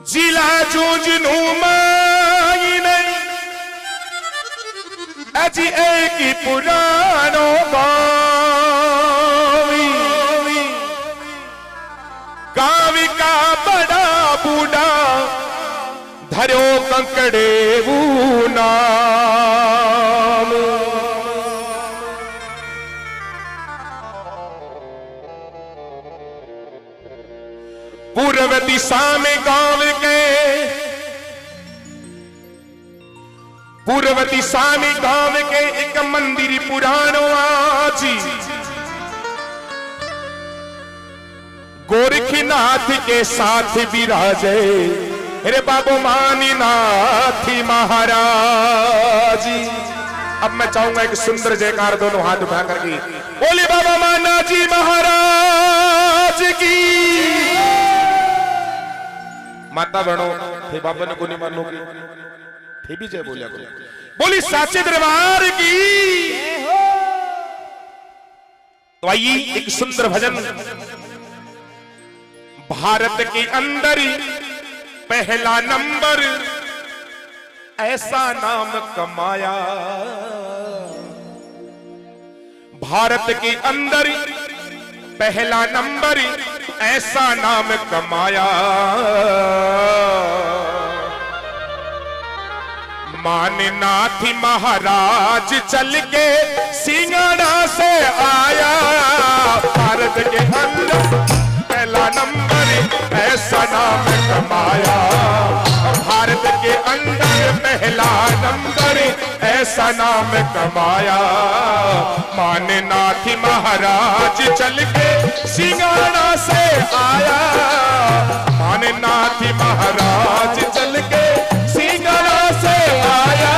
जिला जूझनू माई नहीं अजी एक पुरानो गावी का बड़ा बूढ़ा धरो कंकड़े नाम पूर्व दिशा में गांव के पूर्व दिशा में गांव के एक मंदिर पुरानो आजी गोरखनाथ के साथ विराजे अरे बाबू मानीनाथ महाराज। अब मैं चाहूंगा एक सुंदर जयकार दोनों हाथ उठा करके बोले बाबा माना जी महाराज की। माता बहनों थे बाबा ने को नहीं मानोगे थे भी जय बोलिया करो बोली साचे दरबार की। तो आइए एक सुंदर भजन भारत के अंदर पहला नंबर ऐसा नाम कमाया भारत के अंदर पहला नंबर ऐसा नाम कमाया माननाथ महाराज चल के सिंगाड़ा से आया भारत के अंदर पहला नंबर ऐसा नाम कमाया भारत के अंदर पहला नंबर ऐसा नाम कमाया माननाथ महाराज चल के सिंगाड़ा से आया माननाथ महाराज चल के सिंगाड़ा से आया।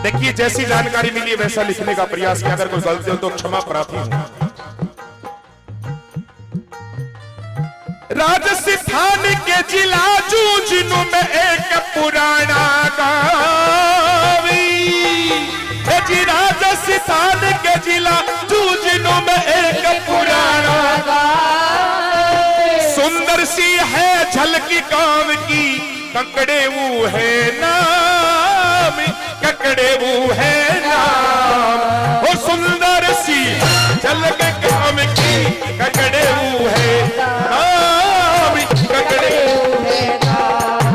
देखिए जैसी जानकारी मिली वैसा लिखने का प्रयास किया अगर कोई गलती हो तो क्षमा प्रार्थी हूं। राजस्थान के जिला झुंझुनू में एक पुराना गाँव जी राजस्थान के जिला झुंझुनू में एक पुराना गाँव सुंदर सी है झलकी गाँव की कंकड़े वो है नाम ककड़े वो है नाम वो सुंदर सी झलक काम की ककड़े वो है नाम ककड़े वो है नाम।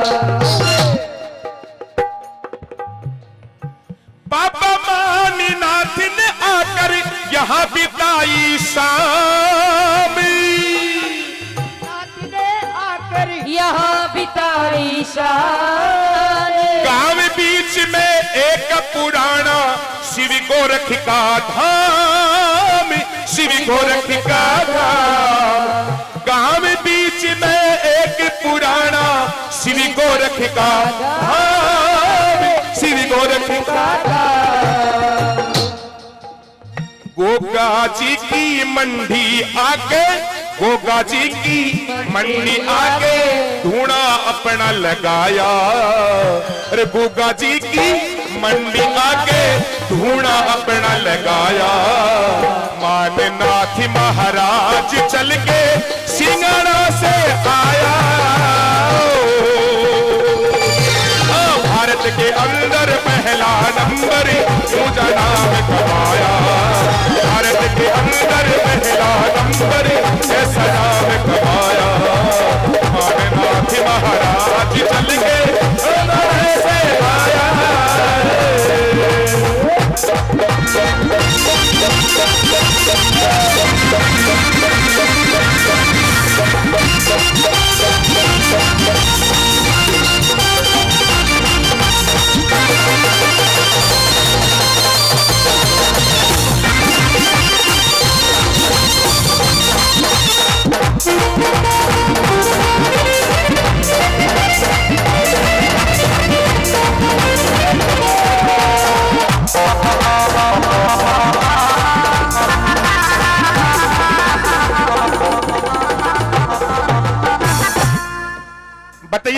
बाबा मानीनाथ ने आकर यहाँ बिताई शाम यहाँ बिताई शाम गांव बीच में एक पुराना शिव गोरख का धाम शिव गोरख का धाम गांव बीच में एक पुराना शिव गोरख का धाम शिव गोरख का धाम। गोगा जी की मंडी आके गोगा जी की मंडी आके धूना अपना लगाया अरे गोगा जी की मंडी आके धूना अपना लगाया माननाथ महाराज चल के सिंगाड़ा से आया भारत के अंदर पहला नंबर ऊंचा नाम कमाया भारत के अंदर पहला नंबर ऐसा नाम कमाया माननाथ महाराज चल के से आया।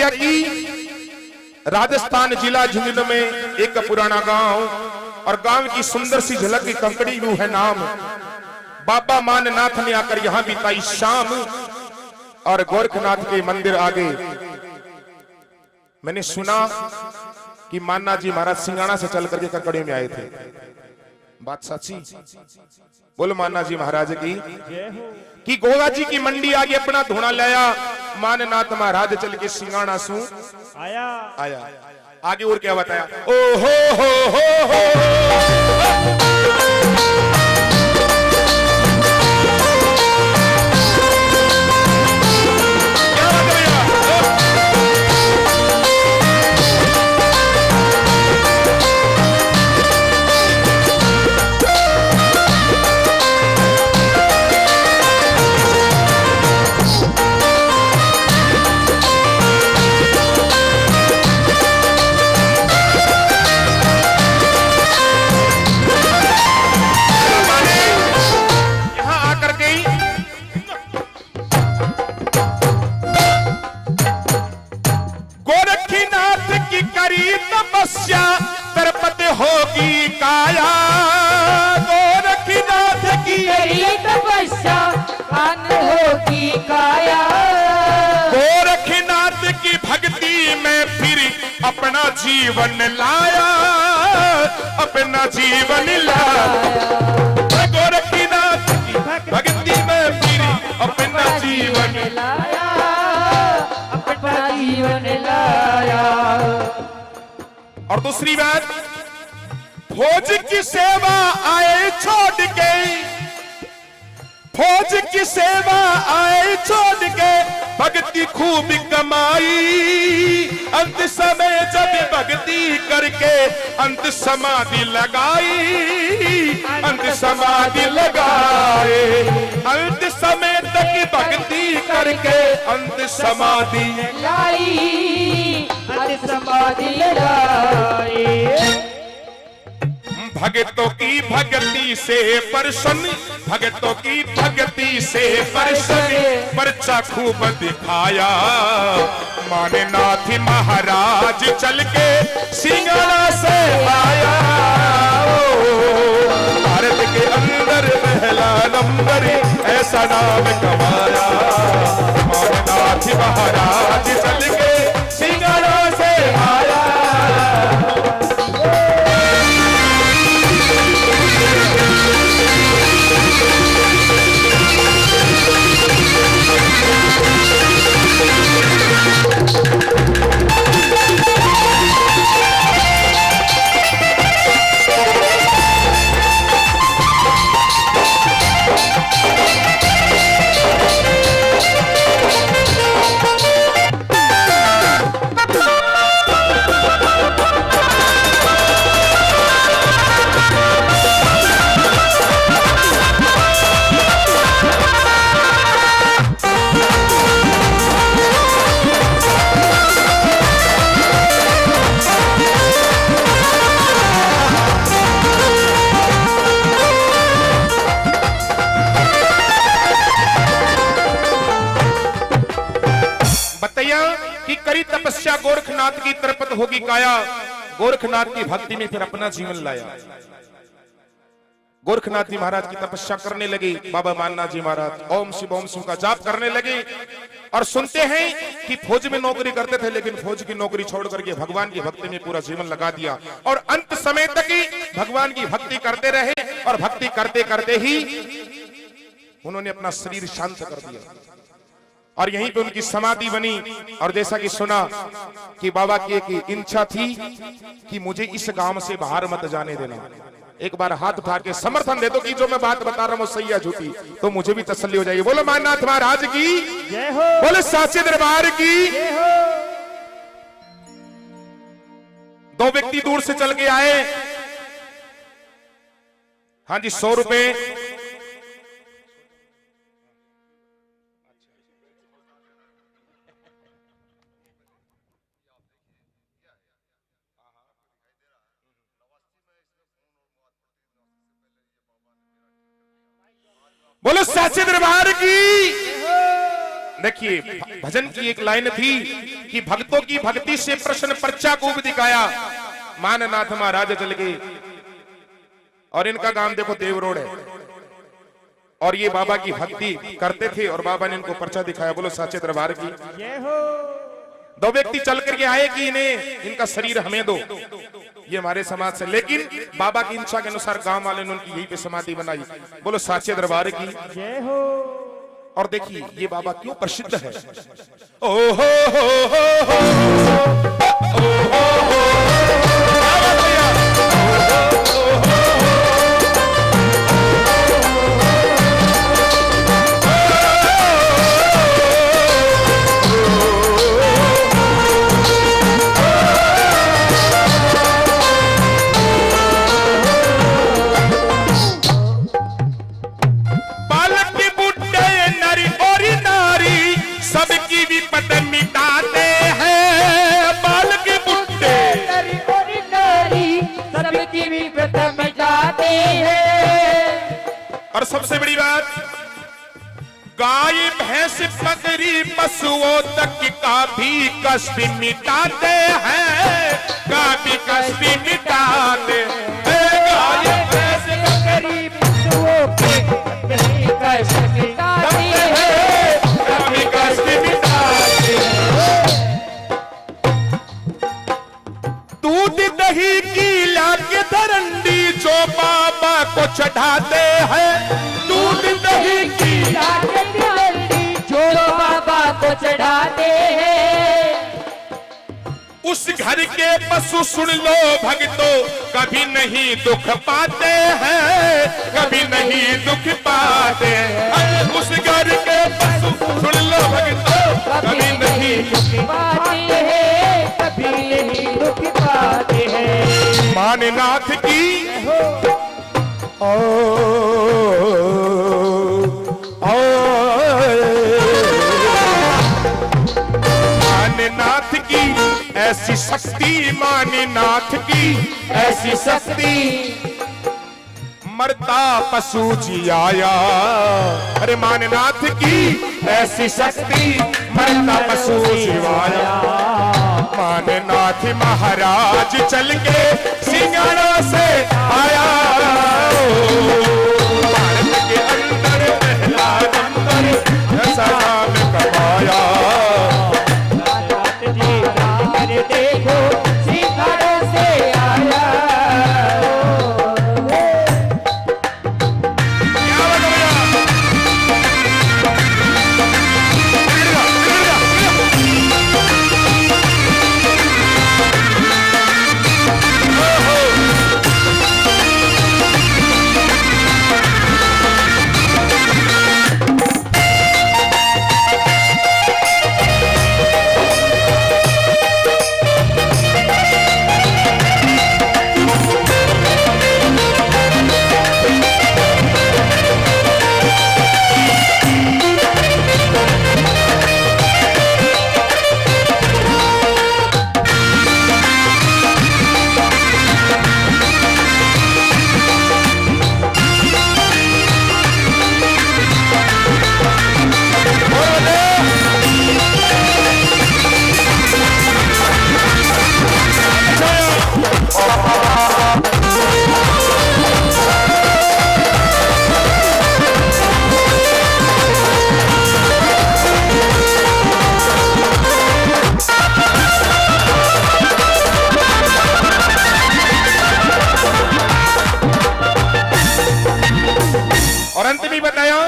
बताइए कि राजस्थान जिला झुंझुनू में एक पुराना गांव और गांव की सुंदर सी झलक की कंकड़ी व्यू है नाम। बाबा माननाथ ने आकर यहां बिताई शाम और गोरखनाथ के मंदिर आगे मैंने सुना कि मान्ना जी महाराज सिंगाड़ा से चल करके कंकड़ी में आए थे। बात सच्ची? बोलो मान्ना जी महाराज की कि गोगा जी की मंडी आगे अपना धोना लाया, माननाथ महाराज चल के सिंगाड़ा सू आया आया। आगे और क्या बताया? ओ हो तरपत होगी काया, गोरखनाथ की तपस्या अन होगी काया। गोरखनाथ की भक्ति में फिर अपना जीवन लाया, अपना जीवन लाया। गोरखनाथ की भक्ति में फिर अपना जीवन लाया, अपना जीवन लाया। और दूसरी बात, फौज की सेवा आए छोड़ के, फौज की सेवा आए छोड़ के भक्ति खूब कमाई। अंत समय जब भक्ति करके अंत समाधि लगाई, अंत समाधि लगाए। अंत समय तक भक्ति करके अंत समाधि लाई, अंत समाधि लाई। भगतों की भक्ति से परसन, भगतों की भक्ति से परसन पर्चा खूब दिखाया। माननाथ महाराज चल के सिंगाड़ा से आया। भारत के अंदर पहला नंबर ऐसा नाम कमाया। माननाथ महाराज चल के सिंगाड़ा से आया। कि करी तपस्या गोरखनाथ की तरपत होगी काया। गोरखनाथ की भक्ति में फिर अपना जीवन लाया। गोरखनाथ जी महाराज की तपस्या करने लगे। बाबा मान्ना जी महाराज ओम शिव का जाप करने लगे। और सुनते हैं कि फौज में नौकरी करते थे, लेकिन फौज की नौकरी छोड़ करके भगवान की भक्ति में पूरा जीवन लगा दिया। और अंत समय तक ही भगवान की भक्ति करते रहे। और भक्ति करते करते ही उन्होंने अपना शरीर शांत कर दिया और यहीं पे उनकी समाधि बनी। और जैसा कि सुना कि बाबा की एक इच्छा थी कि मुझे इस गांव से बाहर मत जाने देना। एक बार हाथ उठा के समर्थन दे दो कि जो मैं बात बता रहा हूं सही है झूठी, तो मुझे भी तसल्ली हो जाएगी। बोलो माननाथ महाराज की जय हो, बोले साचे दरबार की जय हो। दो व्यक्ति दूर से चल के आए। हाँ जी, 100 रुपए। बोलो साचे दरबार की। देखिए भजन की एक लाइन थी कि भक्तों की भक्ति से प्रश्न पर्चा को भी दिखाया, माननाथ महाराज चल गए। और इनका गांव देखो देव रोड है, और ये बाबा की भक्ति करते थे और बाबा ने इनको पर्चा दिखाया। बोलो साचे दरबार की जय हो। दो व्यक्ति चल करके आए कि इन्हें इनका शरीर हमें दो, ये हमारे समाज से, लेकिन बाबा की इच्छा के अनुसार गांव वाले ने उनकी यहीं पे समाधि बनाई। बोलो साचे दरबार की जय हो। और देखिए ये बाबा क्यों प्रसिद्ध है। ओ हो सबकी विपद मिटाते हैं, बाल के बुड्ढे नरी और नारी सबकी विपद मिटाते हैं। और सबसे बड़ी बात, गाय भैंस बकरी पशुओं तक का भी कष्ट मिटाते हैं, का भी कष्ट मिटाते हैं। गाय भैंस बकरी पशुओं के कष्ट मिटाते हैं, कभी कष्ट मिटाते हैं। दूध दही की लाके धरंडी जो बाबा को चढ़ाते हैं, दूध दही की जो बाबा को चढ़ाते हैं। उस घर के पशु सुन लो भक्तों, कभी नहीं दुख पाते हैं, कभी नहीं दुख पाते हैं। उस घर के पशु सुन लो भक्तों, कभी नहीं दुख पाते हैं, कभी नहीं दुख पाते हैं। माननाथ की ओ माननाथ की ऐसी शक्ति, माननाथ की ऐसी शक्ति, मरता पशु जियाया। अरे माननाथ की ऐसी शक्ति, मरता पशु जियाया। माननाथ महाराज चल के सिंगाड़ा से आया, भारत के अंदर पहला नंबर ऐसा नाम कमाया। देखो सिंगाड़ा से आया। और अंत में बताया,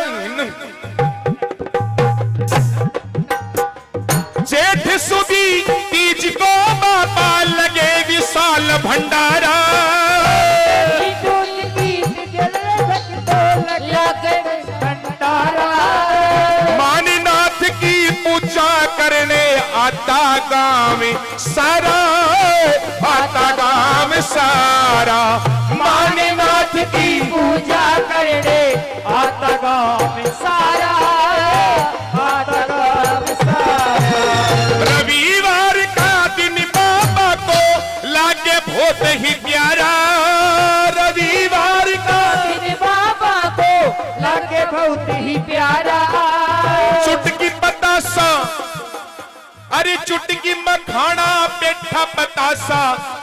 जेठ सुदी तीज को बाबा लगे विशाल भंडारा। माननाथ की पूजा करने आता गांव सारा, आता गांव सारा। माननाथ की पूजा करने आता गाँव सारा, आता गाँव सारा। रविवार का दिन बाबा को लागे बहुत ही प्यारा, रविवार का दिन बाबा को लगे बहुत ही प्यारा। चुटकी पता अरे चुटकी मखाना पेठा बतासा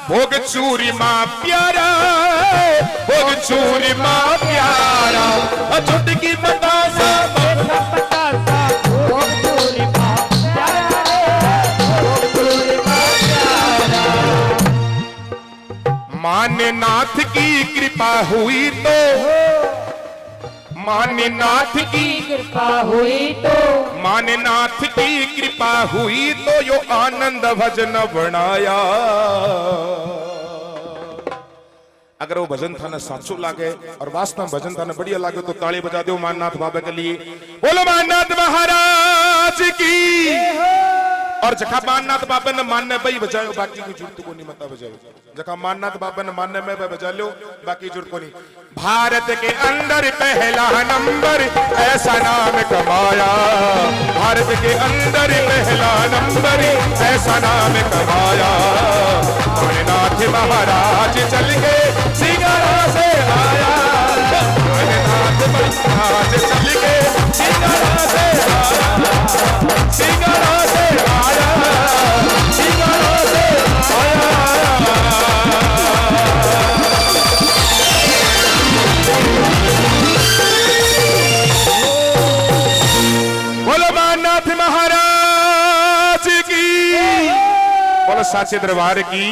भोग चूरी माँ प्यारा, भोग चूरी माँ प्यारा, चुटकी बतासा मान्यनाथ की कृपा हुई तो, मान्यनाथ की कृपा हुई तो, मान्यनाथ की कृपा हुई तो यो आनंद भजन बनाया। अगर वो भजन थाने 700 लागे और वास्तव में भजन थाने बढ़िया लागे तो ताली बजा दो माननाथ बाबा के लिए। बोलो माननाथ महाराज की। और जखा माननाथ बाबा ने मानने भाई बजायो, बाकी की जरूरत को नहीं मता बजायो। जखा माननाथ बाबा ने मानने में बजा लो, बाकी जरूरत को नहीं। भारत के अंदर पहला नंबर ऐसा नाम कमाया, भारत के अंदर पहला नंबर ऐसा नाम कमाया। माननाथ महाराज चल के सिंगारा से आया, माननाथ महाराज चल के सिंगारा से आया, सिंगारा से आया, सिंगारा से आया। बोलो माननाथ महाराज की, बोलो साचे दरबार की।